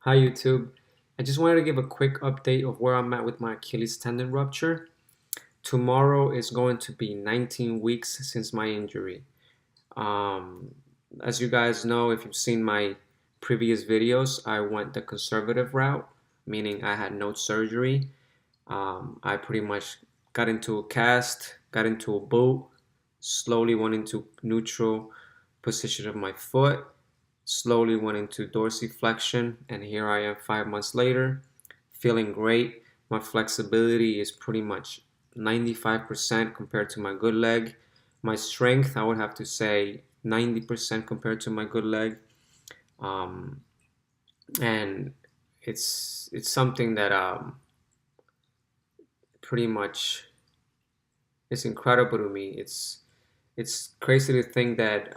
Hi YouTube. I just wanted to give a quick update of where I'm at with my Achilles tendon rupture. Tomorrow is going to be 19 weeks since my injury. Um, as you guys know, if you've seen my previous videos, I went the conservative route, meaning I had no surgery. I pretty much got into a cast, got into a boot, slowly went into neutral position of my foot, slowly went into dorsiflexion, and here I am 5 months later, feeling great. My flexibility is pretty much 95% compared to my good leg. My strength, I would have to say 90% compared to my good leg. Um, and it's something that pretty much is incredible to me. It's crazy to think that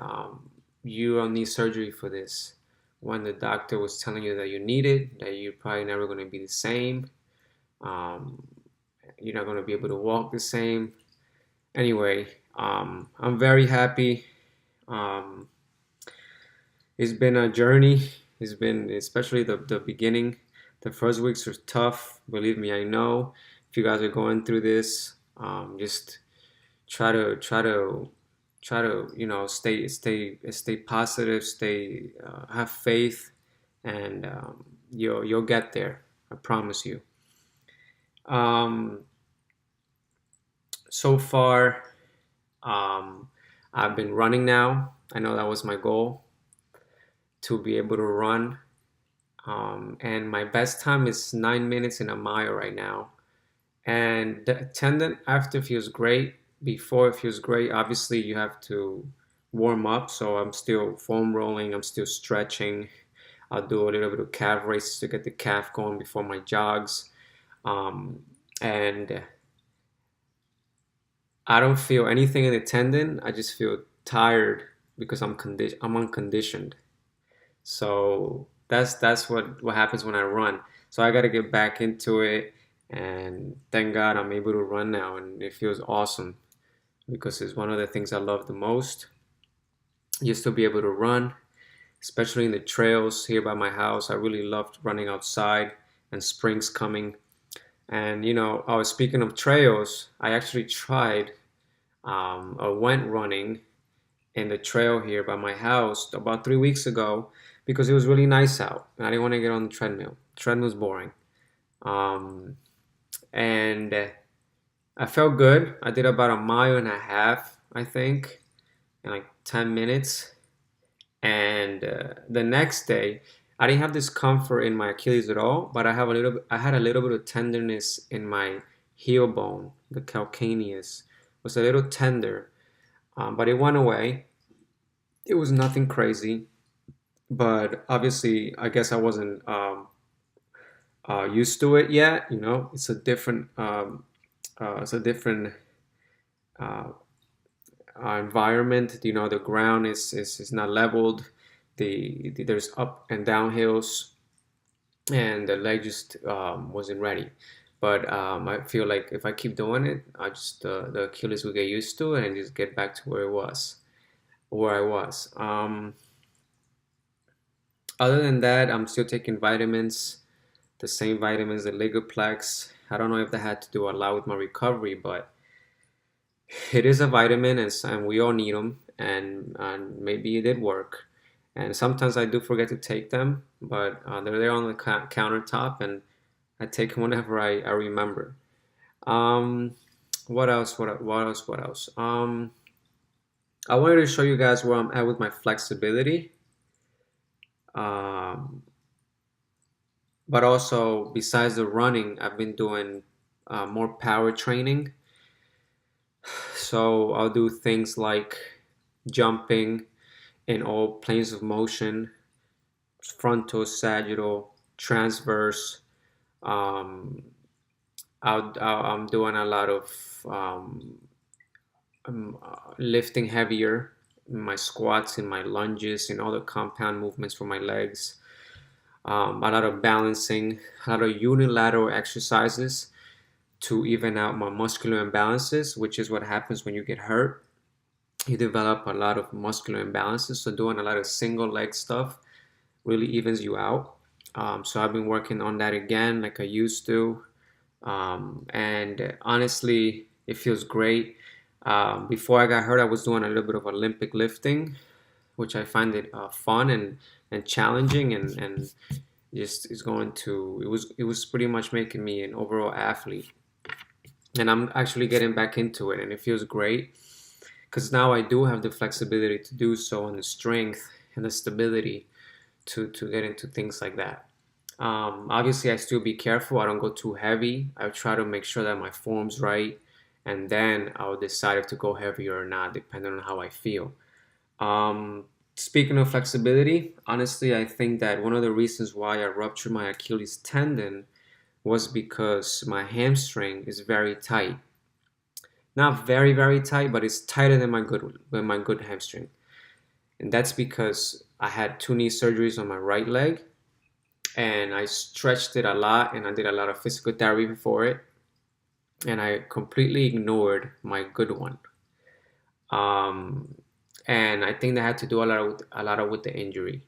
you don't need surgery for this. When the doctor was telling you that you need it, that you're probably never going to be the same. Um, you're not going to be able to walk the same. Anyway, I'm very happy. Um, it's been a journey. It's been, especially the beginning. The first weeks were tough. Believe me, I know. If you guys are going through this, just try to try to stay positive, stay have faith, and you'll get there. I promise you. Um, so far, um, I've been running now. I know that was my goal, to be able to run. And my best time is 9 minutes in a mile right now. And the tendon after feels great. Before it feels great. Obviously, you have to warm up. So I'm still foam rolling. I'm still stretching. I'll do a little bit of calf raises to get the calf going before my jogs. Um, and I don't feel anything in the tendon. I just feel tired because I'm unconditioned. So that's what happens when I run. So I got to get back into it, and thank God I'm able to run now, and it feels awesome because it's one of the things I love the most. Just to be able to run, especially in the trails here by my house. I really loved running outside, and spring's coming. And I was speaking of trails. I actually tried or went running in the trail here by my house about 3 weeks ago because it was really nice out and I didn't want to get on the treadmill. Treadmill's boring. Um, and I felt good. I did about a mile and a half, I think, in like 10 minutes. And the next day, I didn't have discomfort in my Achilles at all, but I had a little bit of tenderness in my heel bone, the calcaneus. It was a little tender, but it went away. It was nothing crazy, but obviously, I guess I wasn't used to it yet. It's a different uh, environment. The ground is not leveled. There's up and down hills, and the leg just wasn't ready. But I feel like if I keep doing it, the Achilles will get used to it and just get back to where I was. Other than that, I'm still taking vitamins, the same vitamins, the Ligoplex. I don't know if that had to do a lot with my recovery, but it is a vitamin, and we all need them, and maybe it did work. And sometimes I do forget to take them, but they're there on the countertop, and I take them whenever I remember. Um, what else? What else? What else? I wanted to show you guys where I'm at with my flexibility. Um, but also, besides the running, I've been doing more power training. So I'll do things like jumping in all planes of motion, frontal, sagittal, transverse. Um, I'm doing a lot of lifting heavier in my squats, in my lunges, in all the compound movements for my legs. A lot of balancing, a lot of unilateral exercises to even out my muscular imbalances, which is what happens when you get hurt. You develop a lot of muscular imbalances. So doing a lot of single leg stuff really evens you out. So I've been working on that again like I used to. And honestly, it feels great. Before I got hurt, I was doing a little bit of Olympic lifting, which I find it fun and challenging, and just is going to it was pretty much making me an overall athlete. And I'm actually getting back into it, and it feels great because now I do have the flexibility to do so, and the strength and the stability to get into things like that. Obviously, I still be careful. I don't go too heavy. I try to make sure that my form's right, and then I'll decide if to go heavier or not, depending on how I feel. Speaking of flexibility, honestly, I think that one of the reasons why I ruptured my Achilles tendon was because my hamstring is very tight. Not very, very tight, but it's tighter than my good hamstring. And that's because I had two knee surgeries on my right leg, and I stretched it a lot, and I did a lot of physical therapy for it, and I completely ignored my good one. Um, and I think that had to do a lot of with the injury.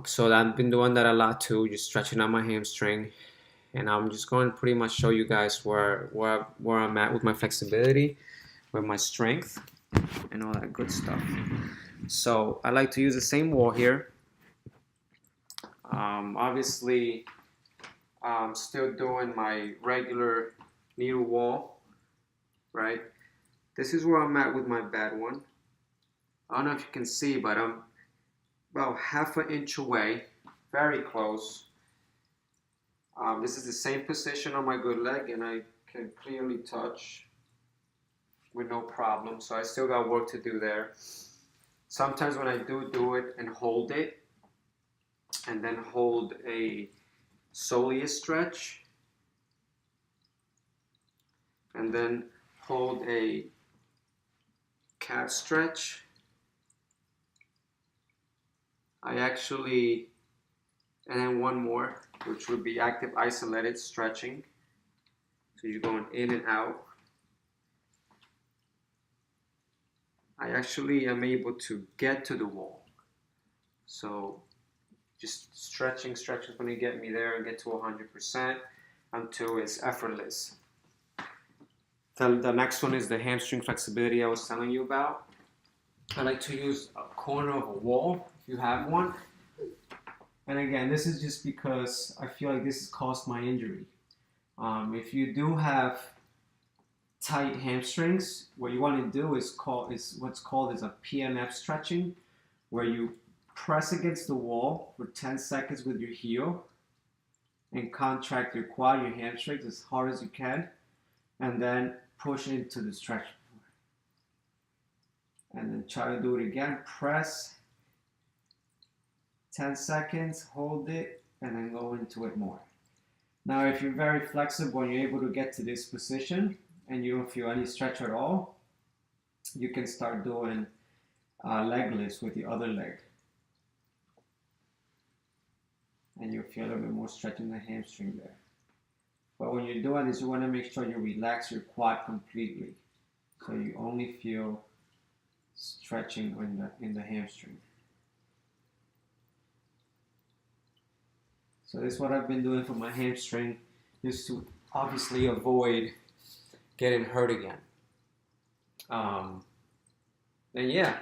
So I've been doing that a lot too, just stretching out my hamstring, and I'm just going to pretty much show you guys where I'm at with my flexibility, with my strength, and all that good stuff. So I like to use the same wall here. Obviously, I'm still doing my regular needle wall, right? This is where I'm at with my bad one. I don't know if you can see, but I'm about half an inch away, very close. This is the same position on my good leg, and I can clearly touch with no problem. So I still got work to do there. Sometimes when I do it and hold it, and then hold a soleus stretch, and then hold a calf stretch, I actually, and then one more, which would be active isolated stretching. So you're going in and out. I actually am able to get to the wall. So just stretching is going to get me there and get to 100% until it's effortless. The next one is the hamstring flexibility I was telling you about. I like to use a corner of a wall if you have one. And again, this is just because I feel like this has caused my injury. If you do have tight hamstrings, what you want to do is what's called a PMF stretching, where you press against the wall for 10 seconds with your heel and contract your quad, your hamstrings as hard as you can, and then push into the stretch. And then try to do it again. Press 10 seconds, hold it, and then go into it more. Now, if you're very flexible and you're able to get to this position and you don't feel any stretch at all, you can start doing leg lifts with the other leg. And you'll feel a little bit more stretch in the hamstring there. But when you're doing this, you want to make sure you relax your quad completely. So you only feel stretching in the hamstring. So this is what I've been doing for my hamstring, just to obviously avoid getting hurt again. And yeah,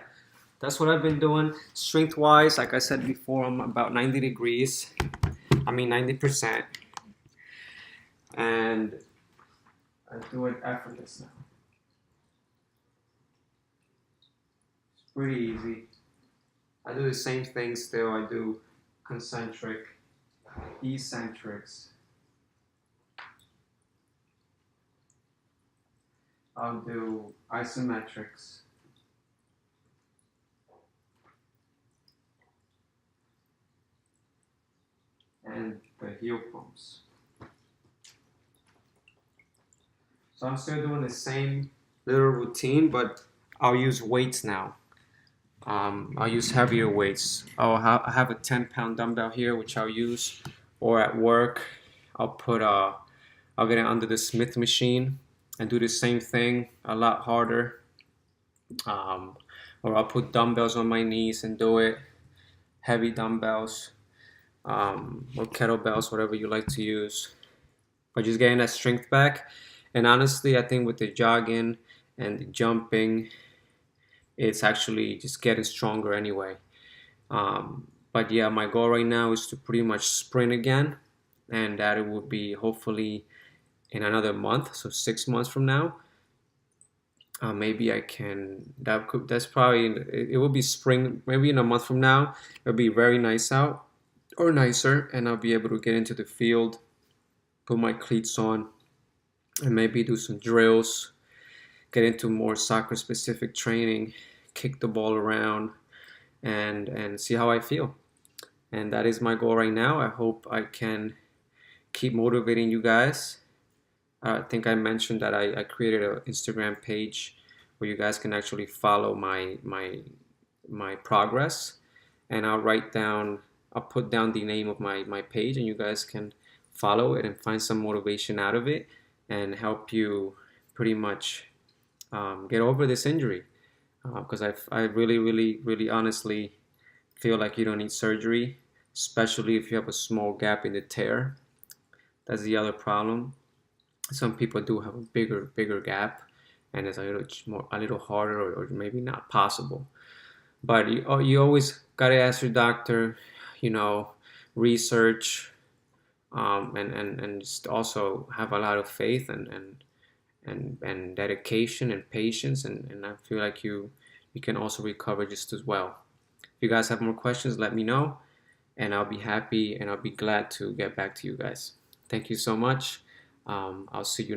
that's what I've been doing. Strength-wise, like I said before, I'm about 90%. And I do it effortless now. It's pretty easy. I do the same thing still. I do concentric, eccentrics. I'll do isometrics. And the heel pumps. So I'm still doing the same little routine, but I'll use weights now. I'll use heavier weights. I have a 10-pound dumbbell here, which I'll use, or at work, I'll get it under the Smith machine and do the same thing a lot harder. Or I'll put dumbbells on my knees and do it, heavy dumbbells. or kettlebells, whatever you like to use, but just getting that strength back. And honestly, I think with the jogging and the jumping, it's actually just getting stronger anyway. But yeah, my goal right now is to pretty much sprint again, and that it will be hopefully in another month, so 6 months from now. Maybe I can. That's probably. It will be spring. Maybe in a month from now, it'll be very nice out, or nicer, and I'll be able to get into the field, put my cleats on, and maybe do some drills, get into more soccer specific training, kick the ball around, and see how I feel. And that is my goal right now. I hope I can keep motivating you guys. I think I mentioned that I created an Instagram page where you guys can actually follow my progress, and I'll put down the name of my page, and you guys can follow it and find some motivation out of it, and help you pretty much get over this injury. Because I really, really, really honestly feel like you don't need surgery, especially if you have a small gap in the tear. That's the other problem. Some people do have a bigger gap, and it's a little harder, or maybe not possible. But you always gotta ask your doctor, you know, research, and just also have a lot of faith, and dedication and patience, and I feel like you can also recover just as well. If you guys have more questions, let me know, and I'll be happy and I'll be glad to get back to you guys. Thank you so much. I'll see you next.